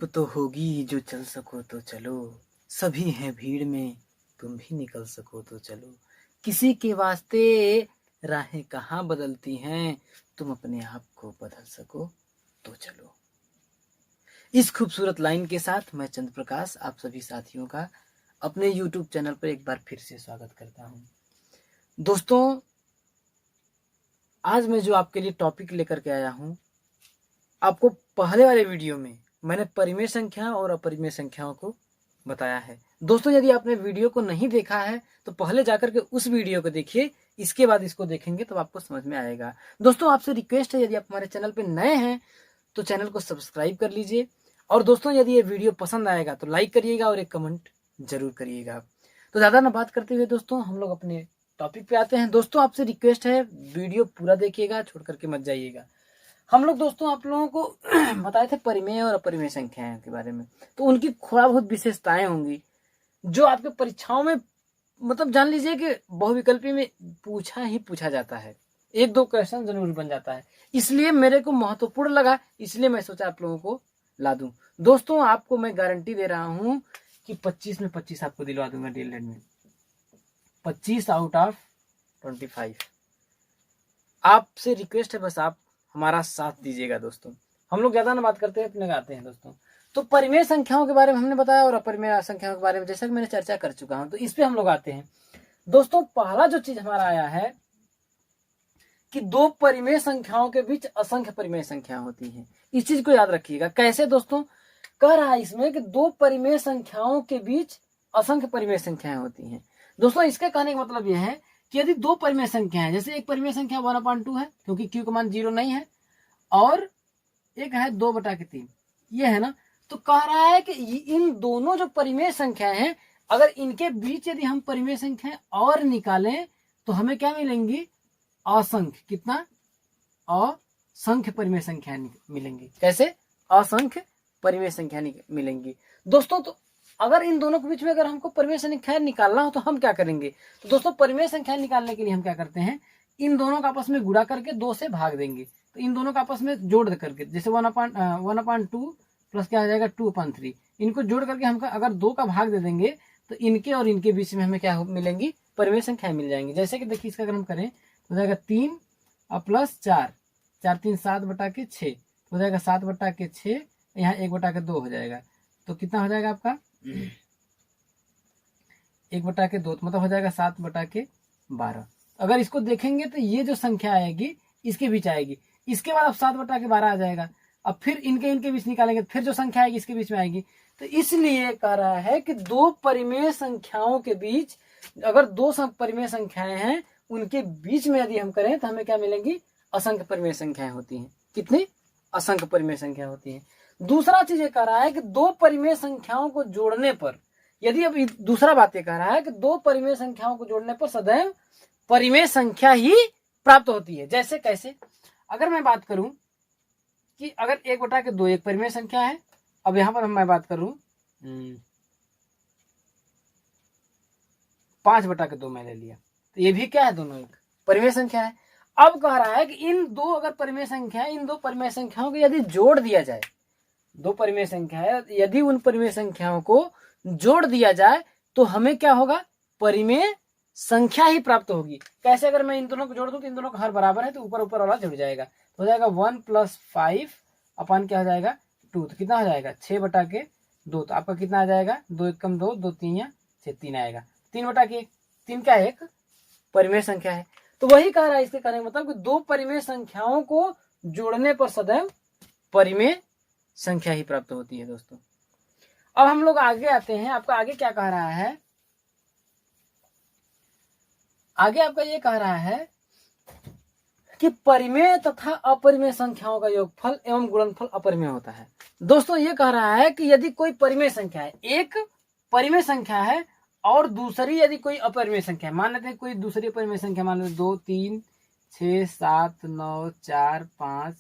धूप तो होगी जो चल सको तो चलो, सभी हैं भीड़ में तुम भी निकल सको तो चलो। किसी के वास्ते राहें कहाँ बदलती हैं, तुम अपने आप को बदल सको तो चलो। इस खूबसूरत लाइन के साथ मैं चंद्र प्रकाश आप सभी साथियों का अपने YouTube चैनल पर एक बार फिर से स्वागत करता हूँ। दोस्तों, आज मैं जो आपके लिए टॉपिक लेकर के आया हूँ, आपको पहले वाले वीडियो में मैंने परिमेय संख्या और अपरिमेय संख्याओं को बताया है। दोस्तों, यदि आपने वीडियो को नहीं देखा है तो पहले जाकर के उस वीडियो को देखिए, इसके बाद इसको देखेंगे तो आपको समझ में आएगा। दोस्तों, आपसे रिक्वेस्ट है, यदि आप हमारे चैनल पे नए हैं तो चैनल को सब्सक्राइब कर लीजिए। और दोस्तों, यदि ये वीडियो पसंद आएगा तो लाइक करिएगा और एक कमेंट जरूर करिएगा। तो ज़्यादा ना बात करते हुए दोस्तों, हम लोग अपने टॉपिक पे आते हैं। दोस्तों, आपसे रिक्वेस्ट है, वीडियो पूरा देखिएगा, छोड़ करके मत जाइएगा। हम लोग दोस्तों आप लोगों को बताए थे परिमेय और अपरिमेय संख्याएं के बारे में, तो उनकी थोड़ा बहुत विशेषताएं होंगी जो आपके परीक्षाओं में मतलब जान लीजिए कि बहुविकल्पी में पूछा जाता है, एक दो क्वेश्चन जरूर बन जाता है। इसलिए मेरे को महत्वपूर्ण लगा, इसलिए मैं सोचा आप लोगों को ला दूं। दोस्तों, आपको मैं गारंटी दे रहा हूं कि 25 में 25 आपको दिलवा दूंगा डीएलएड में, 25 आउट ऑफ 25। आपसे रिक्वेस्ट है, बस आप हमारा साथ दीजिएगा। दोस्तों, हम लोग ज्यादा ना बात करते हैं, अपने गाते हैं। दोस्तों, तो परिमेय संख्याओं के बारे में हमने बताया और अपरिमेय संख्याओं के बारे में जैसा कि मैंने चर्चा कर चुका हूं, तो इस पे हम लोग आते हैं। दोस्तों, पहला जो चीज हमारा आया है कि दो परिमेय संख्याओं के बीच असंख्य परिमेय संख्या होती है। इस चीज को याद रखिएगा। कैसे दोस्तों? कह रहा है इसमें कि दो परिमेय संख्याओं के बीच असंख्य परिमेय संख्याएं होती हैं। दोस्तों, इसके कहने का मतलब यह है कि यदि दो परिमेय संख्या है, जैसे एक परिमेय संख्या 1/2 है क्योंकि q का मान 0 नहीं है, और एक है 2/3, ये है ना। तो कह रहा है कि इन दोनों जो परिमेय संख्याएं हैं, अगर इनके बीच यदि हम परिमेय संख्याएं और निकालें तो हमें क्या मिलेंगी? असंख्य। कितना? असंख्य परिमेय संख्या मिलेंगी। कैसे? असंख्य परिमेय संख्या मिलेंगी। दोस्तों, तो अगर इन दोनों के बीच में अगर हमको परिमेय संख्या निकालना हो तो हम क्या करेंगे? तो दोस्तों, परिमेय संख्या निकालने के लिए हम क्या करते हैं? इन दोनों का आपस में गुणा करके 2 से भाग देंगे। तो इन दोनों का आपस में जोड़ करके, जैसे 1/2 प्लस क्या आ जाएगा 2/3, इनको जोड़ करके हम अगर 2 का भाग दे देंगे तो इनके और इनके बीच में हमें क्या मिलेंगी? परिमेय संख्या मिल जाएंगी। जैसे कि देखिए, इसका अगर हम करें तो हो जाएगा 3 और प्लस 4, 4 3 7/6 हो जाएगा 7/6, यहाँ 1/2 हो जाएगा। तो कितना हो जाएगा आपका? 1/2 मतलब हो जाएगा 7/12। अगर इसको देखेंगे तो ये जो संख्या आएगी इसके बीच आएगी, इसके बाद अब 7/12 आ जाएगा। अब फिर इनके बीच निकालेंगे, फिर जो संख्या आएगी इसके बीच में आएगी। तो इसलिए कह रहा है कि दो परिमेय संख्याओं के बीच, अगर दो परिमेय संख्याएं हैं, उनके बीच में यदि हम करें तो हमें क्या मिलेंगी? असंख्य परिमेय संख्याएं होती हैं। कितनी? असंख्य परिमेय संख्या होती है। दूसरा चीज ये कह रहा है कि दो परिमेय संख्याओं को जोड़ने पर, यदि अब दूसरा बात ये कह रहा है कि दो परिमेय संख्याओं को जोड़ने पर सदैव परिमेय संख्या ही प्राप्त होती है। जैसे कैसे? अगर मैं बात करूं कि अगर 1/2 एक परिमेय संख्या है, अब यहां पर मैं बात करूं 5/2 मैंने लिया, तो ये भी क्या है? दोनों एक परिमेय संख्या है। अब कह रहा है कि इन दो अगर परिमेय संख्या, इन दो परिमेय संख्याओं को यदि जोड़ दिया जाए, दो परिमेय संख्या है, यदि उन परिमेय संख्याओं को जोड़ दिया जाए तो हमें क्या होगा? परिमेय संख्या ही प्राप्त होगी। कैसे? अगर मैं इन दोनों को जोड़ दूं तो इन दोनों का हर बराबर है, तो ऊपर ऊपर वाला जुड़ जाएगा, तो हो जाएगा 1 + 5 अपन क्या हो जाएगा? 2। तो कितना हो जाएगा? 6/2। तो आपका कितना आ जाएगा? 2 × 1 = 2, 2 × 3 = 6, 3 आएगा। 3/1, 3 क्या है? एक परिमेय संख्या है। तो वही कह रहा है, इसके कहने का मतलब कि दो परिमेय संख्याओं को जोड़ने पर सदैव परिमेय संख्या ही प्राप्त होती है। दोस्तों, अब हम लोग आगे आते हैं। आपका आगे क्या कह रहा है? आगे आपका ये कह रहा है कि परिमेय तथा अपरिमेय संख्याओं का योगफल एवं गुणनफल अपरिमेय होता है। दोस्तों, ये कह रहा है कि यदि कोई परिमेय संख्या है, एक परिमेय संख्या है और दूसरी यदि कोई अपरिमेय संख्या है, मान लेते हैं कोई दूसरी अपरिमेय संख्या, मान लेते 2 3 6 7 9 4 5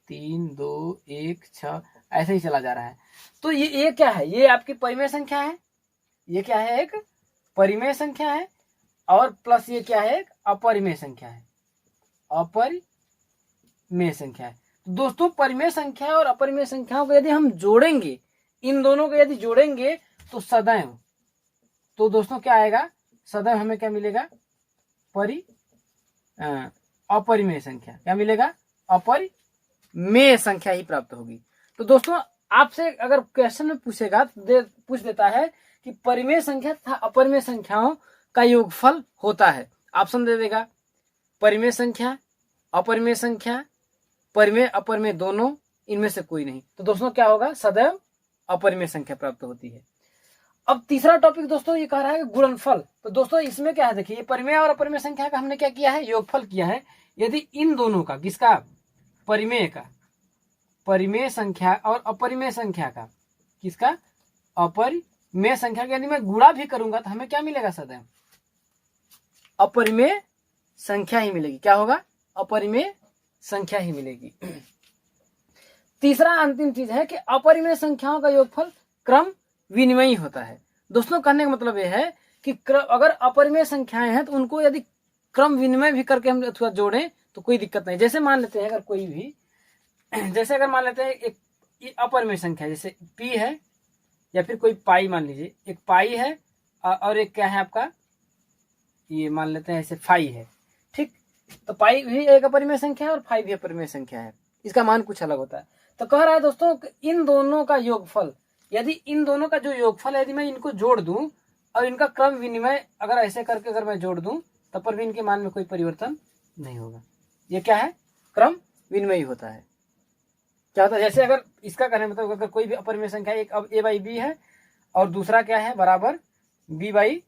3 2 1 6, ऐसे ही चला जा रहा है। तो ये क्या है? ये आपकी परिमेय संख्या है। ये क्या है? एक परिमेय संख्या है, और प्लस ये क्या है? एक अपरिमेय संख्या है। अपरिमेय संख्या है। दोस्तों, परिमेय संख्या और अपरिमेय संख्याओं को यदि हम जोड़ेंगे, इन दोनों को यदि जोड़ेंगे तो सदैव, तो दोस्तों क्या आएगा, सदैव हमें क्या मिलेगा, अपरिमेय संख्या। क्या मिलेगा, अपरिमेय संख्या ही प्राप्त होगी। तो दोस्तों आपसे अगर क्वेश्चन में पूछेगा तो पूछ देता है कि परिमेय संख्या तथा अपरिमेय संख्याओं का योगफल होता है। ऑप्शन दे देगा, परिमेय संख्या, अपरिमेय संख्या, परिमेय अपरिमेय दोनों, इनमें से कोई नहीं। तो दोस्तों क्या होगा, सदैव अपरिमेय संख्या प्राप्त होती है। अब तीसरा टॉपिक दोस्तों ये कह रहा है गुणनफल। तो दोस्तों इसमें क्या है, देखिए परिमेय और अपरिमेय संख्या का हमने क्या किया है, योगफल किया है। यदि इन दोनों का, किसका, परिमेय का, परिमेय संख्या और अपरिमेय संख्या का, किसका, अपरिमेय संख्या का यदि मैं गुणा भी करूंगा तो हमें क्या मिलेगा, सदैव अपरिमेय संख्या ही मिलेगी। क्या होगा, अपरिमेय संख्या ही मिलेगी। तीसरा अंतिम चीज है कि अपरिमेय संख्याओं का योगफल क्रम विनिमयी होता है। दोस्तों कहने का मतलब यह है कि अगर अपरिमेय संख्याएं हैं तो उनको यदि क्रम विनिमय भी करके हम अथवा जोड़ें तो कोई दिक्कत नहीं। जैसे मान लेते हैं अगर कोई भी, जैसे अगर मान लेते हैं एक अपरिमेय संख्या जैसे पी है या फिर कोई पाई, मान लीजिए एक पाई है और एक क्या है आपका, ये मान लेते हैं ऐसे फाई है, ठीक। तो पाई भी एक अपरिमेय संख्या है और फाई भी अपरिमेय संख्या है, इसका मान कुछ अलग होता है। तो कह रहा है दोस्तों इन दोनों का योगफल, यदि इन दोनों का जो योगफल है, यदि मैं इनको जोड़ दूं और इनका क्रम विनिमय अगर ऐसे करके अगर मैं जोड़ दूं तब पर भी इनके मान में कोई परिवर्तन नहीं होगा। ये क्या है, क्रम विनिमय होता है। क्या होता है, जैसे अगर इसका कहने मतलब अगर कोई भी अपरिमेय संख्या एक अब a बाई बी है और दूसरा क्या है, बराबर b बाई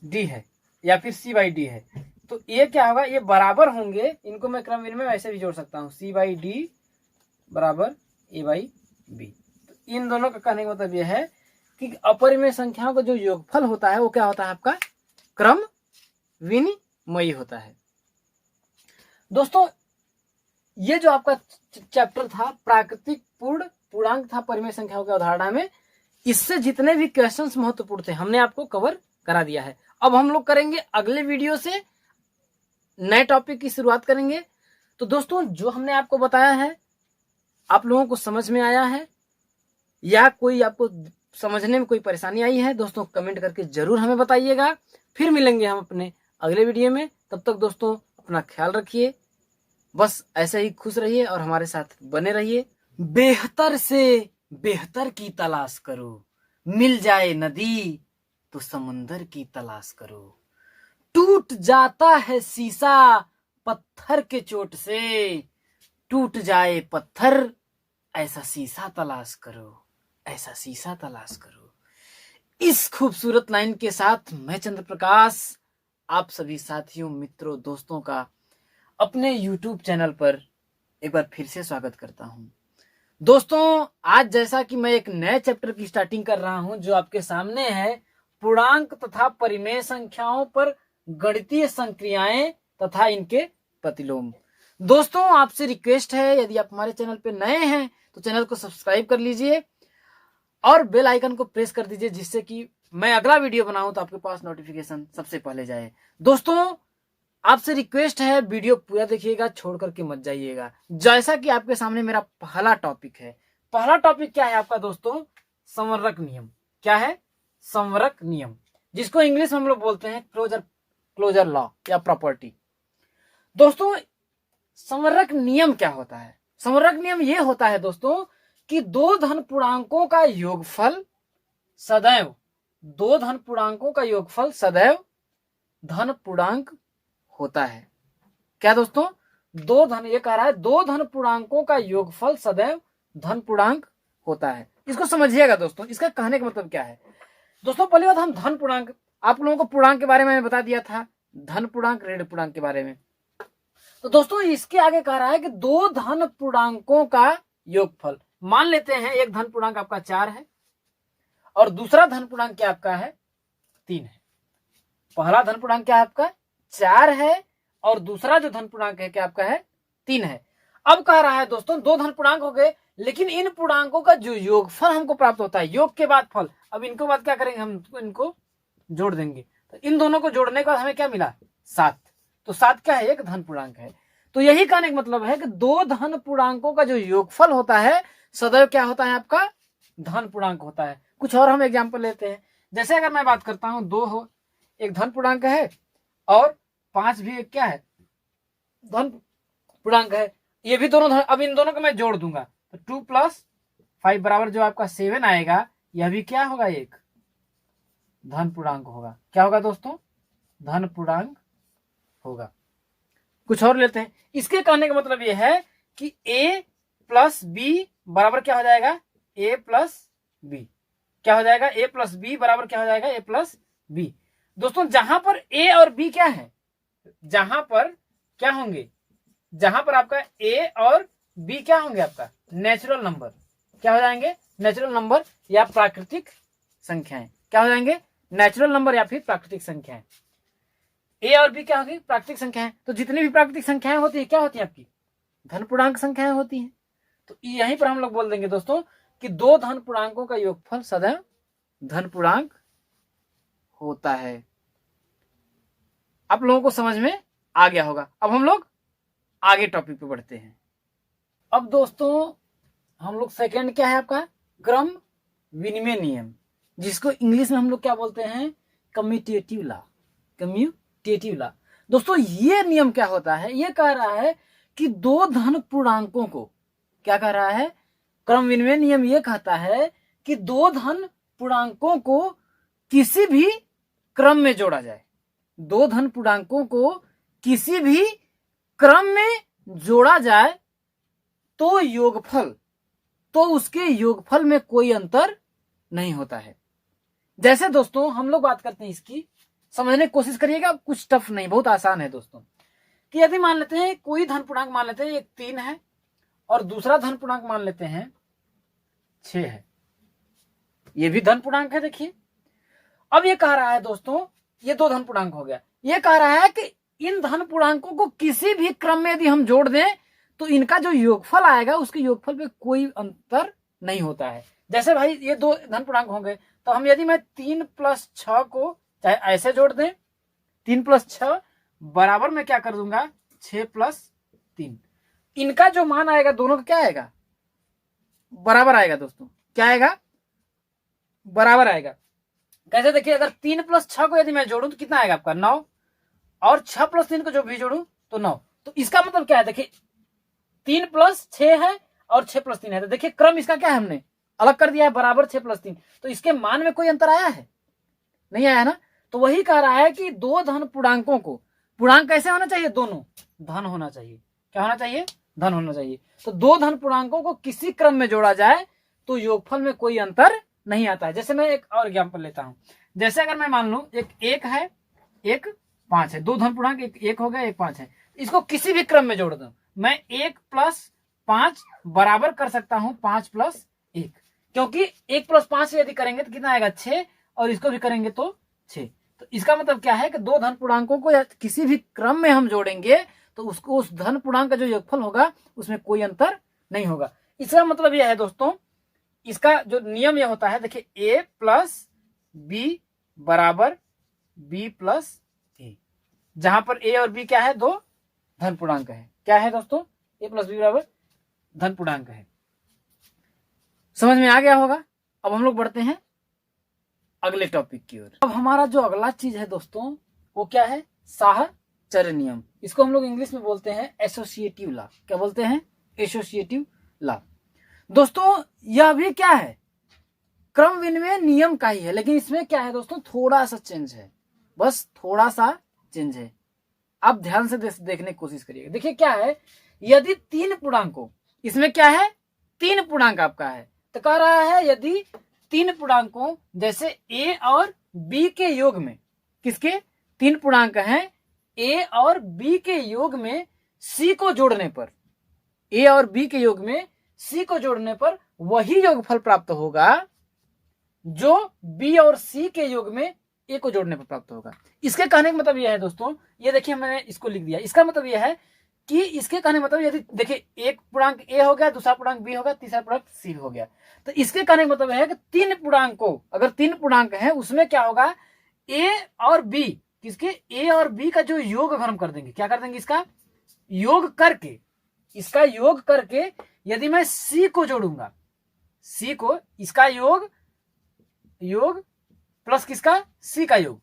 डी है या फिर c बाई डी है, तो ये क्या होगा, ये बराबर होंगे। इनको मैं क्रम विनिमय ऐसे भी जोड़ सकता हूँ, c बाई डी बराबर a बाई बी। इन दोनों का कहने का मतलब यह है कि अपरिमेय संख्याओं का जो योगफल होता है वो क्या होता है, आपका क्रम विनिमयी होता है। दोस्तों ये जो आपका चैप्टर था प्राकृतिक पूर्ण पूर्णांक था परिमेय संख्याओं की अवधारणा में, इससे जितने भी क्वेश्चंस महत्वपूर्ण थे हमने आपको कवर करा दिया है। अब हम लोग करेंगे अगले वीडियो से नए टॉपिक की शुरुआत करेंगे। तो दोस्तों जो हमने आपको बताया है आप लोगों को समझ में आया है या कोई आपको समझने में कोई परेशानी आई है, दोस्तों कमेंट करके जरूर हमें बताइएगा। फिर मिलेंगे हम अपने अगले वीडियो में। तब तक दोस्तों अपना ख्याल रखिए, बस ऐसे ही खुश रहिए और हमारे साथ बने रहिए। बेहतर से बेहतर की तलाश करो, मिल जाए नदी तो समुंदर की तलाश करो। टूट जाता है शीशा पत्थर के चोट से, टूट जाए पत्थर ऐसा शीशा तलाश करो, ऐसा शीशा तलाश करो। इस खूबसूरत लाइन के साथ मैं चंद्र प्रकाश आप सभी साथियों, मित्रों, दोस्तों का अपने YouTube चैनल पर एक बार फिर से स्वागत करता हूं। दोस्तों आज जैसा कि मैं एक नए चैप्टर की स्टार्टिंग कर रहा हूं जो आपके सामने है, पूर्णांक तथा परिमेय संख्याओं पर गणितीय संक्रियाएं तथा इनके प्रतिलोम। दोस्तों आपसे रिक्वेस्ट है, यदि आप हमारे चैनल पे नए हैं तो चैनल को सब्सक्राइब कर लीजिए और बेल आइकन को प्रेस कर दीजिए, जिससे कि मैं अगला वीडियो बनाऊं तो आपके पास नोटिफिकेशन सबसे पहले जाए। दोस्तों आपसे रिक्वेस्ट है वीडियो पूरा देखिएगा, छोड़ करके मत जाइएगा। जैसा कि आपके सामने मेरा पहला टॉपिक है, पहला टॉपिक क्या है आपका दोस्तों, संवरक नियम। क्या है, संवरक नियम, जिसको इंग्लिश में हम लोग बोलते हैं क्लोजर लॉ या प्रॉपर्टी। दोस्तों संवरक नियम क्या होता है, संवरक नियम ये होता है दोस्तों कि दो धन पूर्णांकों का योगफल सदैव, दो धन पूर्णांकों का योगफल सदैव धन पूर्णांक होता है। क्या दोस्तों, दो धन, ये कह रहा है दो धन पूर्णांकों का योगफल सदैव धन पूर्णांक होता है। इसको समझिएगा दोस्तों, इसका कहने का मतलब क्या है। दोस्तों पहली बात हम धन पूर्णांक, आप लोगों को पूर्णांक के बारे में बता दिया था, धन पूर्णांक ऋण पूर्णांक के बारे में। तो दोस्तों इसके आगे कह रहा है कि दो धन पूर्णांकों का योगफल, मान लेते हैं एक धन पूर्णांक आपका 4 है और दूसरा धन पूर्णांक क्या आपका है 3 है। पहला धन पूर्णांक क्या है आपका 4 है और दूसरा जो धन पूर्णांक है क्या आपका है 3 है। अब कह रहा है दोस्तों दो धन पूर्णांक हो गए, लेकिन इन पूर्णांकों का जो योगफल हमको प्राप्त होता है, योग के बाद फल, अब इनको बाद क्या करेंगे, हम इनको जोड़ देंगे। तो इन दोनों को जोड़ने के बाद हमें क्या मिला 7। तो 7 क्या है, एक धन पूर्णांक है। तो यही कहने का मतलब है कि दो धन पूर्णांकों का जो योगफल होता है सदैव क्या होता है आपका धन पूर्णांक होता है। कुछ और हम एग्जाम्पल लेते हैं। जैसे अगर मैं बात करता हूं 2 हो एक धन पूर्णांक है और 5 भी एक क्या है, धन पूर्णांक है। ये भी दोनों धन, अब इन दोनों को मैं जोड़ दूंगा तो 2 + 5 बराबर जो आपका 7 आएगा, यह भी क्या होगा, एक धन पूर्णांक होगा। क्या होगा दोस्तों, धन पूर्णांक होगा। कुछ और लेते हैं। इसके कहने का मतलब यह है कि a + b बराबर क्या हो जाएगा, a + b क्या हो जाएगा, a + b बराबर क्या हो जाएगा, a + b। दोस्तों जहां पर a और b क्या है, जहां पर क्या होंगे, जहां पर आपका a और b क्या होंगे, आपका नेचुरल नंबर क्या हो जाएंगे, नेचुरल नंबर या प्राकृतिक संख्याएं। क्या हो जाएंगे, नेचुरल नंबर या फिर प्राकृतिक संख्याएं। ए और बी क्या होगी, प्राकृतिक संख्याएं। तो जितनी भी प्राकृतिक संख्याएं होती है क्या होती है, आपकी धन पूर्णांक संख्याएं होती हैं। तो यहीं पर हम लोग बोल देंगे दोस्तों कि 2 धन पूर्णांकों का योगफल सदैव धन पूर्णांक होता है। आप लोगों को समझ में आ गया होगा। अब हम लोग आगे टॉपिक पे बढ़ते हैं। अब दोस्तों हम लोग सेकंड क्या है आपका, क्रम विनिमय नियम, जिसको इंग्लिश में हम लोग क्या बोलते हैं, कम्यूटेटिव लॉ। कम्यूटेटिव लॉ दोस्तों ये नियम क्या होता है, ये कह रहा है कि 2 धन पूर्णांकों को, क्या कह रहा है, क्रम विनिमय नियम ये कहता है कि 2 धन पूर्णांकों को किसी भी क्रम में जोड़ा जाए। 2 धन पूर्णांकों को किसी भी क्रम में जोड़ा जाए तो योगफल, तो उसके योगफल में कोई अंतर नहीं होता है। जैसे दोस्तों हम लोग बात करते हैं, इसकी समझने की कोशिश करिएगा, कुछ टफ नहीं, बहुत आसान है दोस्तों। कि यदि मान लेते हैं कोई धन पूर्णांक मान लेते हैं एक 3 है और दूसरा धन पूर्णांक मान लेते हैं 6 है, ये भी धन पूर्णांक है। देखिए अब ये कह रहा है दोस्तों, ये 2 धन पूर्णांक हो गया, ये कह रहा है कि इन धन पूर्णांकों को किसी भी क्रम में यदि हम जोड़ दें तो इनका जो योगफल आएगा उसके योगफल पे कोई अंतर नहीं होता है। जैसे भाई ये 2 धन पूर्णांक होंगे तो हम यदि मैं 3 + 6 को चाहे ऐसे जोड़ दें, 3 + 6 बराबर मैं क्या कर दूंगा, 6 + 3, इनका जो मान आएगा दोनों का क्या आएगा, बराबर आएगा दोस्तों। क्या आएगा, बराबर आएगा। कैसे, देखिए अगर 3 + 6 को यदि मैं जोड़ूं तो कितना आएगा आपका 9, और 6 + 3 को जो भी जोड़ूं तो 9। तो इसका मतलब क्या है, देखिए 3 + 6 है और 6 + 3 है, तो देखिए क्रम इसका क्या है, हमने अलग कर दिया है, बराबर 6 + 3। तो इसके मान में कोई अंतर आया है, नहीं आया ना। तो वही कह रहा है कि 2 धन पूर्णांकों को, पूर्णांक कैसे होना चाहिए, दोनों धन होना चाहिए। क्या होना चाहिए, धन होना चाहिए। तो 2 धन पूर्णांकों को किसी क्रम में जोड़ा जाए तो योगफल में कोई अंतर नहीं आता है। जैसे मैं एक और एग्जाम्पल लेता हूं, जैसे अगर मैं मान लूं एक 1 है एक 5 है, 2 धन पूर्णांक, एक 1 हो गया एक 5 है, इसको किसी भी क्रम में जोड़ दूं, मैं 1 + 5 बराबर कर सकता हूं 5 + 1, क्योंकि 1 + 5 यदि करेंगे तो कितना आएगा 6, और इसको भी करेंगे तो 6। तो इसका मतलब क्या है कि 2 धन पूर्णांकों को किसी भी क्रम में हम जोड़ेंगे तो उसको, उस धन पूर्णांक का जो योगफल होगा उसमें कोई अंतर नहीं होगा। इसका मतलब यह है दोस्तों, इसका जो नियम यह होता है, देखिए a + b बराबर b + a, जहां पर a और b क्या है, 2 धन पूर्णांक है। क्या है दोस्तों, a + b बराबर धन पूर्णांक है। समझ में आ गया होगा। अब हम लोग बढ़ते हैं अगले टॉपिक की ओर। अब हमारा जो अगला चीज है दोस्तों वो क्या है, साहचर्य नियम। इसको हम लोग इंग्लिश में बोलते हैं एसोसिएटिव लॉ। क्या बोलते हैं, एसोसिएटिव लॉ। दोस्तों यह भी क्या है, क्रम विनिमय नियम का ही है, लेकिन इसमें क्या है दोस्तों, थोड़ा सा चेंज है, बस थोड़ा सा चेंज है। आप ध्यान से देखने की कोशिश करिएगा। देखिए क्या है, यदि 3 पूर्णांकों, इसमें क्या है 3 पूर्णांक आपका है, तो कह रहा है यदि 3 पूर्णांकों जैसे a और b के योग में, किसके 3 पूर्णांक हैं, a और b के योग में c को जोड़ने पर, a और b के योग में c को जोड़ने पर वही योगफल प्राप्त होगा जो b और c के योग में a को जोड़ने पर प्राप्त होगा। इसके कहने का मतलब यह है दोस्तों, ये देखिए मैंने इसको लिख दिया, इसका मतलब यह है कि इसके कहने मतलब यदि देखिए एक पूर्णांक a हो गया, दूसरा पूर्णांक b हो गया, तीसरा पूर्णांक c हो गया, तो इसके कहने का मतलब है कि 3 पूर्णांकों, अगर 3 पूर्णांक है उसमें क्या होगा, a और b, किसके a और b का जो योग अगर हम कर देंगे, क्या कर देंगे, इसका योग करके, इसका योग करके यदि मैं c को जोड़ूंगा, सी को इसका योग प्लस किसका सी का योग,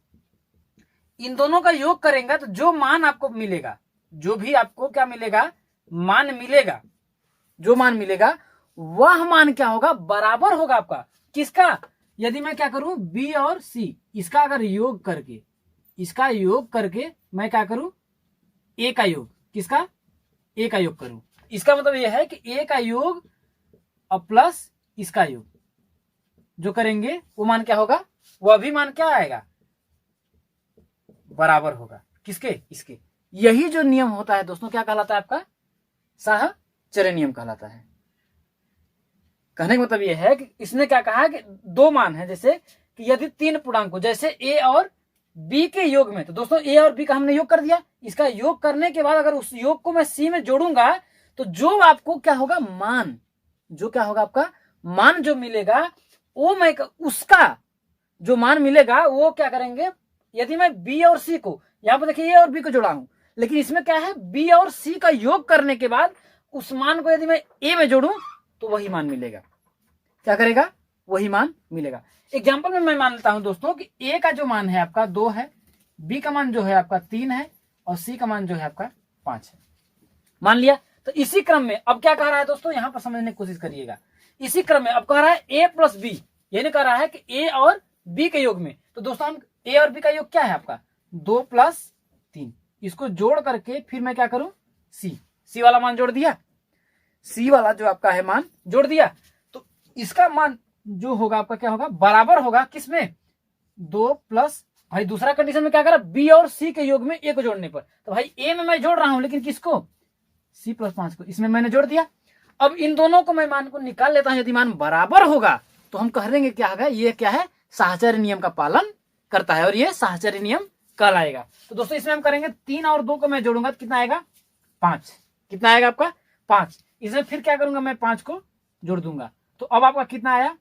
इन दोनों का योग करेंगे तो जो मान आपको मिलेगा, जो भी आपको क्या मिलेगा मान मिलेगा, जो मान मिलेगा वह मान क्या होगा बराबर होगा आपका किसका, यदि मैं क्या करूं बी और सी इसका अगर योग करके, इसका योग करके मैं क्या करूं ए का योग, किसका ए का योग करूं, इसका मतलब यह है कि ए का योग और प्लस इसका योग जो करेंगे वो मान क्या होगा, वह भी मान क्या आएगा बराबर होगा किसके, इसके। यही जो नियम होता है दोस्तों क्या कहलाता है आपका साहचर्य नियम कहलाता है। कहने का मतलब यह है कि इसने क्या कहा कि दो मान है, जैसे कि यदि तीन पूर्णांकों जैसे ए और बी के योग में, तो दोस्तों ए और बी का हमने योग कर दिया, इसका योग करने के बाद अगर उस योग को मैं सी में जोड़ूंगा तो जो आपको क्या होगा मान, जो क्या होगा आपका मान जो मिलेगा वो मैं उसका जो मान मिलेगा वो क्या करेंगे, यदि मैं बी और सी को यहां पर देखिए ए और बी को जोड़ा हूं, लेकिन इसमें क्या है बी और सी का योग करने के बाद उस मान को यदि मैं ए में जोड़ूं तो वही मान मिलेगा, क्या करेगा वही मान मिलेगा। एग्जाम्पल में मैं मान लेता हूं दोस्तों कि ए का जो मान है आपका 2 है, बी का मान जो है आपका 3 है और सी का मान जो है आपका 5 है, मान लिया। तो इसी क्रम में अब क्या कह रहा है दोस्तों, यहां पर समझने की कोशिश करिएगा, इसी क्रम में अब कह रहा है ए प्लस बी, यानी कह रहा है कि ए और बी के योग में, तो दोस्तों हम ए और बी का योग क्या है आपका 2 + 3, इसको जोड़ करके फिर मैं क्या करूं सी वाला मान जोड़ दिया, सी वाला जो आपका है मान जोड़ दिया, तो इसका मान जो होगा आपका क्या होगा बराबर होगा किसमें 2 प्लस, भाई दूसरा कंडीशन में क्या करा बी और सी के योग में ए को जोड़ने पर, तो भाई ए में मैं जोड़ रहा हूं लेकिन किसको सी + 5 को, इसमें मैंने जोड़ दिया। अब इन दोनों को मैं मान को निकाल लेता हूं, यदि मान बराबर होगा तो हम कह देंगे क्या होगा ये क्या है साहचर्य नियम का पालन करता है और ये साहचर्य नियम कहलाएगा। तो दोस्तों इसमें हम करेंगे 3 और 2 को मैं जोड़ूंगा तो कितना आएगा 5, कितना आएगा आपका 5, इसमें फिर क्या करूंगा मैं 5 को जोड़ दूंगा, तो अब आपका कितना आया,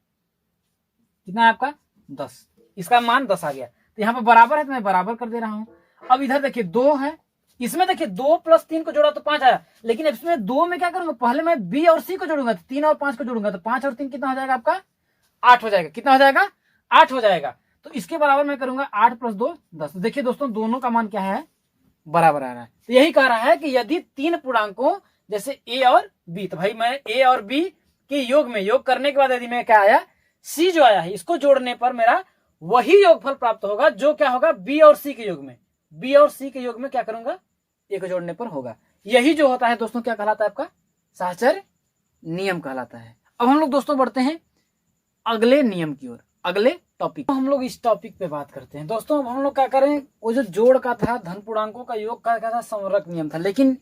कितना है आपका 10, इसका मान 10 आ गया, तो यहाँ पर बराबर है तो मैं बराबर कर दे रहा हूं। अब इधर देखिए 2 है, इसमें देखिए 2 + 3 को जोड़ा तो 5 आया, लेकिन इसमें 2 में क्या करूंगा पहले मैं बी और सी को जोड़ूंगा, 3 और 5 को जोड़ूंगा, तो 5 और 3 कितना हो जाएगा आपका 8 हो जाएगा, कितना हो जाएगा 8 हो जाएगा, तो इसके बराबर मैं करूंगा 8 + 2 10। देखिए दोस्तों दोनों का मान क्या है बराबर आ रहा है, तो यही कह रहा है कि यदि तीन पूर्णांकों जैसे ए और बी, तो भाई मैं ए और बी के योग में योग करने के बाद यदि मैं क्या आया सी जो आया है इसको जोड़ने पर मेरा वही योगफल प्राप्त होगा जो क्या होगा बी और सी के योग में, बी और सी के योग में क्या करूंगा ए को जोड़ने पर होगा। यही जो होता है दोस्तों क्या कहलाता है आपका साहचर्य नियम कहलाता है। अब हम लोग दोस्तों बढ़ते हैं अगले नियम की ओर, अगले टॉपिक, हम लोग इस टॉपिक पे बात करते हैं। दोस्तों अब हम लोग क्या करें, वो जो जोड़ का था धन पूर्णांकों का योग का क्या था संवरक नियम था, लेकिन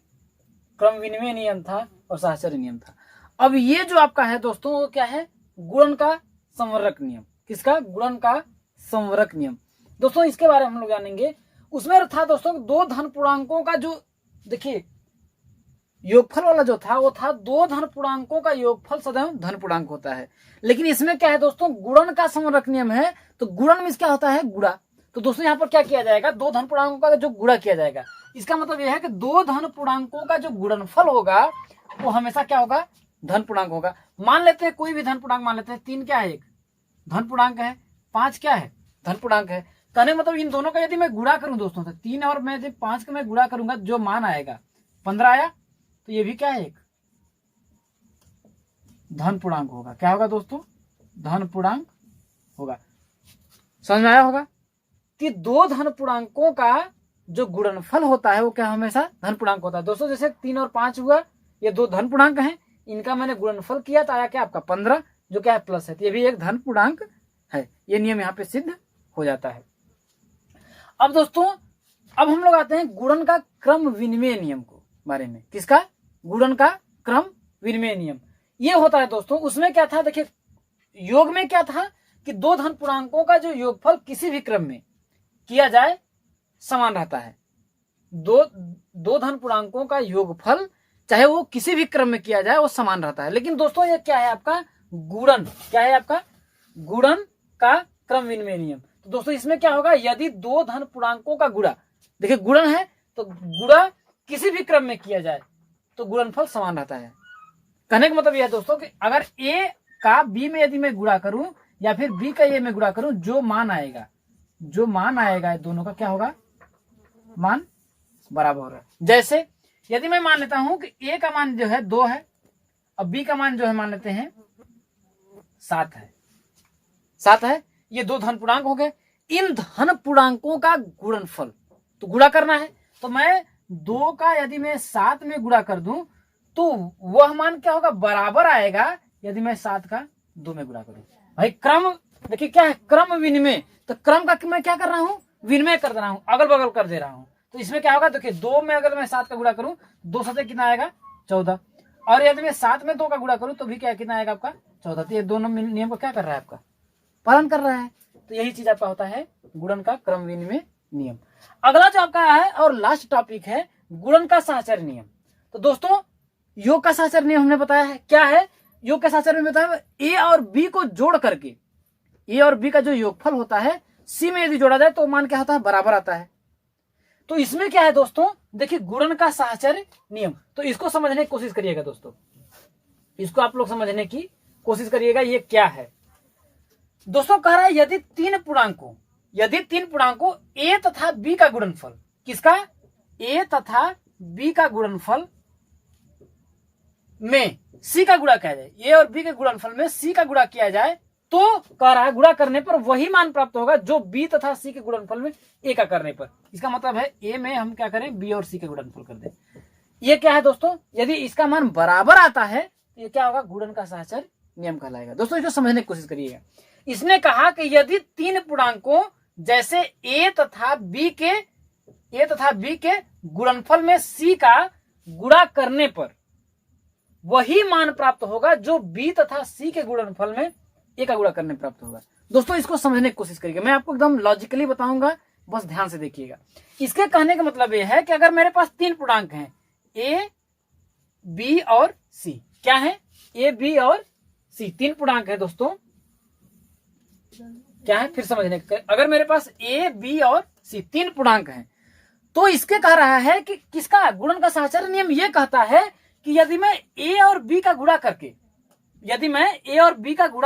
क्रम विनिमय नियम था और साहचर्य नियम था। अब ये जो आपका है दोस्तों वो क्या है गुणन का संवरक नियम, किसका गुणन का संवरक नियम। दोस्तों इसके बारे में हम लोग जानेंगे। उसमें था दोस्तों दो धन पूर्णांकों का जो देखिए योगफल वाला जो था वो था दो धन पूर्णांकों का योगफल सदैव धन पूर्णांक होता है, लेकिन इसमें क्या है दोस्तों गुणन का संवरक नियम है, तो गुणन में क्या होता है गुणा। तो दोस्तों यहाँ पर क्या किया जाएगा दो धन पूर्णांकों का जो गुणा किया जाएगा, इसका मतलब यह है कि दो धन पूर्णांकों का जो गुणनफल होगा वो हमेशा क्या होगा धन पूर्णांक होगा। मान लेते हैं कोई भी धन पूर्णांक मान लेते हैं, 3 क्या है एक धन पूर्णांक है, 5 क्या है धन पूर्णांक है। कहने मतलब इन दोनों का यदि मैं गुणा करूं दोस्तों तो 3 और मैं यदि 5 का मैं गुणा करूंगा जो मान आएगा 15 आया, तो ये भी क्या है एक धन पूर्णांक होगा। क्या होगा दोस्तों धन पूर्णांक होगा, समझ में आया होगा कि दो धन पूर्णांकों का जो गुणनफल होता है वो क्या हमेशा धन पूर्णांक होता है। दोस्तों जैसे 3 और 5 हुआ ये दो धन पूर्णांक हैं, इनका मैंने गुणनफल किया तो आया क्या आपका 15 जो क्या है प्लस है, तो ये भी एक धन पूर्णांक है। ये नियम यहाँ पे सिद्ध हो जाता है। अब दोस्तों अब हम लोग आते हैं गुणन का क्रम विनिमय नियम को बारे में, किसका गुणन का क्रम विनिमय नियम। ये होता है दोस्तों उसमें क्या था देखिए योग में क्या था कि दो धन पूर्णांकों का जो योगफल किसी भी क्रम में किया जाए समान रहता है। दो धन पूर्णांकों का योगफल चाहे वो किसी भी क्रम में किया जाए वो समान रहता है। लेकिन दोस्तों ये क्या है आपका गुणन, क्या है आपका गुणन का क्रम विनिमय नियम। तो दोस्तों इसमें क्या होगा यदि दो धन पूर्णांकों का गुणा, देखिए गुणन है तो गुणा किसी भी क्रम में किया जाए तो गुणनफल समान रहता है। कहने का मतलब यह है दोस्तों कि अगर ए का बी में यदि मैं गुणा करूं या फिर बी का ए में गुणा करूं, जो मान आएगा दोनों का क्या होगा, मान बराबर होगा। जैसे यदि मैं मान लेता हूं कि ए का मान जो है 2 है और बी का मान जो है मान लेते हैं 7 है, ये 2 धन पूर्णांक हो गए। इन धन पूर्णांकों का गुणनफल तो गुणा करना है, तो मैं 2 का यदि मैं 7 में गुणा कर दूं तो वह मान क्या होगा, बराबर आएगा यदि मैं 7 का 2 में गुणा करूं। भाई क्रम देखिए क्या है, क्रम विनिमय, तो क्रम का मैं क्या कर रहा हूं, विनिमय कर रहा हूं, अगल बगल कर दे रहा हूं। तो इसमें क्या होगा, देखिए 2 में अगर मैं 7 का गुणा करूं 2 से कितना आएगा 14, और यदि मैं 7 में 2 का गुणा करूं तो भी क्या कितना आएगा आपका 14। तो ये दोनों नियम को क्या कर रहा है, आपका पालन कर रहा है। तो यही चीज आपका होता है गुणन का क्रम विनिमय नियम। अगला जो आपका है और लास्ट टॉपिक है गुणन का साहचर्य नियम। तो दोस्तों योग का साहचर्य नियम हमने बताया है, क्या है योग का साहचर्य में बताया, ए और बी को जोड़ करके, ए और बी का जो योगफल होता है सी में यदि जोड़ा जाए तो मान क्या होता है, बराबर आता है। तो इसमें क्या है दोस्तों, देखिए गुणन का साहचर्य नियम, तो इसको समझने की कोशिश करिएगा दोस्तों, इसको आप लोग समझने की कोशिश करिएगा ये क्या है। दोस्तों कह रहा है यदि तीन पूर्णांकों ए तथा बी का गुणनफल, किसका, ए तथा बी का गुणनफल में सी का गुणा किया जाए, ए और बी के गुणनफल में सी का गुणा किया जाए तो कह रहा है गुणा करने पर वही मान प्राप्त होगा जो बी तथा सी के गुणनफल में ए का करने पर। इसका मतलब है ए में हम क्या करें, बी और सी का गुणनफल कर दें। ये क्या है दोस्तों, यदि इसका मान बराबर आता है तो ये क्या होगा, गुणन का साहचर्य नियम कहलाएगा। दोस्तों इसको समझने की कोशिश करिएगा। इसने कहा कि यदि तीन पूर्णांकों जैसे ए तथा बी के गुणनफल में सी का गुणा करने पर वही मान प्राप्त होगा जो बी तथा सी के गुणनफल में ए का गुणा करने प्राप्त होगा। दोस्तों इसको समझने की कोशिश करिएगा, मैं आपको एकदम लॉजिकली बताऊंगा, बस ध्यान से देखिएगा। इसके कहने का मतलब यह है कि अगर मेरे पास तीन पूर्णांक हैं ए बी और सी, क्या है, ए बी और सी तीन पूर्णांक है दोस्तों, क्या है फिर समझने का, अगर मेरे पास ए बी और सी तीन पूर्णांक हैं तो इसके कह रहा है कि किसका गुणन का साहचर्य नियम ये कहता है कि यदि मैं ए और बी का गुणा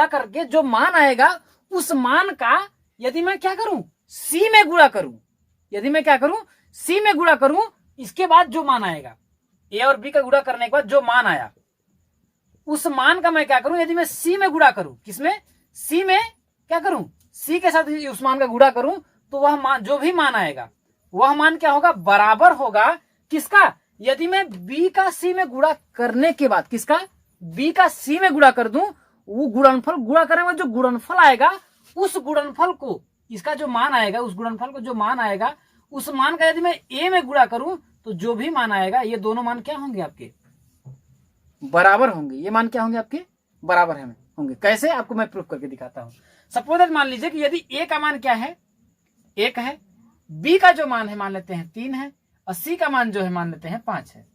करके जो मान आएगा उस मान का यदि मैं क्या करूं, सी में गुणा करूं, इसके बाद जो मान आएगा, ए और बी का गुणा करने के बाद जो मान आया उस मान का मैं क्या करूं, यदि मैं सी में गुणा करूं, किसमें, सी में क्या करूं, सी के साथ उस मान का गुणा करूं तो वह मान, जो भी मान आएगा वह मान क्या होगा, बराबर होगा किसका, यदि मैं बी का सी में गुणा करने के बाद, किसका, बी का सी में गुणा कर दूं, वो गुणनफल गुणा करने में जो गुणनफल आएगा उस गुणनफल को, इसका जो मान आएगा उस गुणनफल को जो मान आएगा उस मान का यदि मैं ए में गुणा करूं तो जो भी मान आएगा ये दोनों मान क्या होंगे, आपके बराबर होंगे। ये मान क्या होंगे, आपके बराबर होंगे। कैसे, आपको मैं प्रूफ करके दिखाता हूं। सपोज मान लीजिए कि यदि ए का मान क्या है, 1 है, बी का जो मान है मान लेते हैं 3 है, और सी का मान जो है मान लेते हैं 5 है।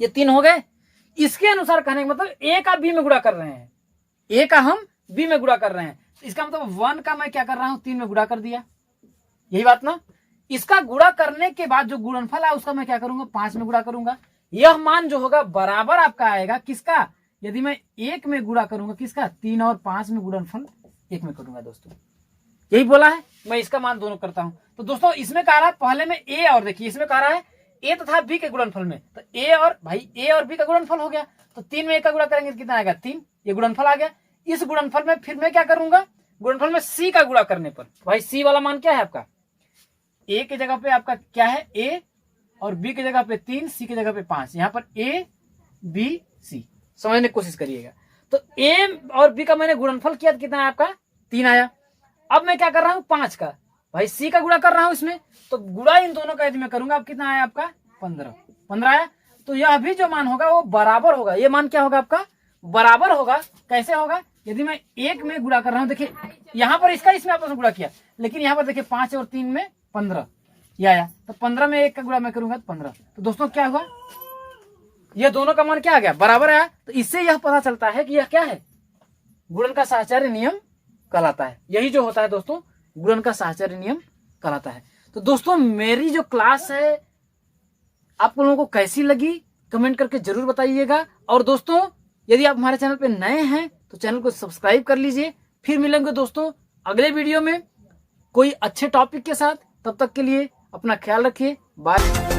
ये 3 हो गए। इसके अनुसार कहने का मतलब ए का बी में गुणा कर रहे हैं, ए का हम बी में गुणा कर रहे हैं, इसका मतलब 1 का मैं क्या कर रहा हूं, 3 में गुणा कर दिया, यही बात ना। इसका गुणा करने के बाद जो गुणनफल है उसका मैं क्या करूंगा, 5 में गुणा करूंगा। यह मान जो होगा बराबर आपका आएगा किसका, यदि मैं 1 में गुणा करूंगा, किसका, 3 और 5 में गुणनफल 1 में करूंगा। दोस्तों यही बोला है, मैं इसका मान दोनों करता हूं। तो दोस्तों इसमें कह रहा है पहले में ए, और देखिए इसमें कह रहा है ए तथा बी के गुणनफल में, तो ए और बी का गुणनफल हो गया, तो 3 में 1 का गुणा करेंगे कितना आएगा, 3, ये गुणनफल आ गया। इस गुणनफल में फिर मैं क्या करूंगा, गुणनफल में सी का गुणा करने पर, भाई सी वाला मान क्या है आपका, ए की जगह पे आपका क्या है, ए, और बी की जगह पे 3, सी की जगह पे 5, यहाँ पर ए बी सी, समझने की कोशिश करिएगा। तो ए और बी का मैंने गुणनफल किया, कितना है आपका, 3 आया। अब मैं क्या कर रहा हूं, 5 का, भाई सी का गुणा कर रहा हूं इसमें, तो गुणा इन दोनों का यदि मैं करूंगा, अब कितना आया आपका, 15 आया। तो यह भी जो मान होगा वो बराबर होगा, ये मान क्या होगा आपका, बराबर होगा। कैसे होगा, यदि मैं 1 में गुणा कर रहा हूं, देखिए यहाँ पर इसका इसमें आपस में गुणा किया, लेकिन यहाँ पर देखिए 5 और 3 में 15 ये आया, तो 15 में 1 का गुणा मैं करूंगा तो 15। तो दोस्तों क्या हुआ, ये दोनों का मान क्या आ गया, बराबर आया। तो इससे यह पता चलता है कि यह क्या है, गुणन का साहचर्य नियम कहलाता है। यही जो होता है दोस्तों, गुणन का साहचर्य नियम कहलाता है। तो दोस्तों मेरी जो क्लास है आप लोगों को कैसी लगी कमेंट करके जरूर बताइएगा। और दोस्तों यदि आप हमारे चैनल पे नए हैं तो चैनल को सब्सक्राइब कर लीजिए। फिर मिलेंगे दोस्तों अगले वीडियो में कोई अच्छे टॉपिक के साथ। तब तक के लिए अपना ख्याल रखिए। बाय।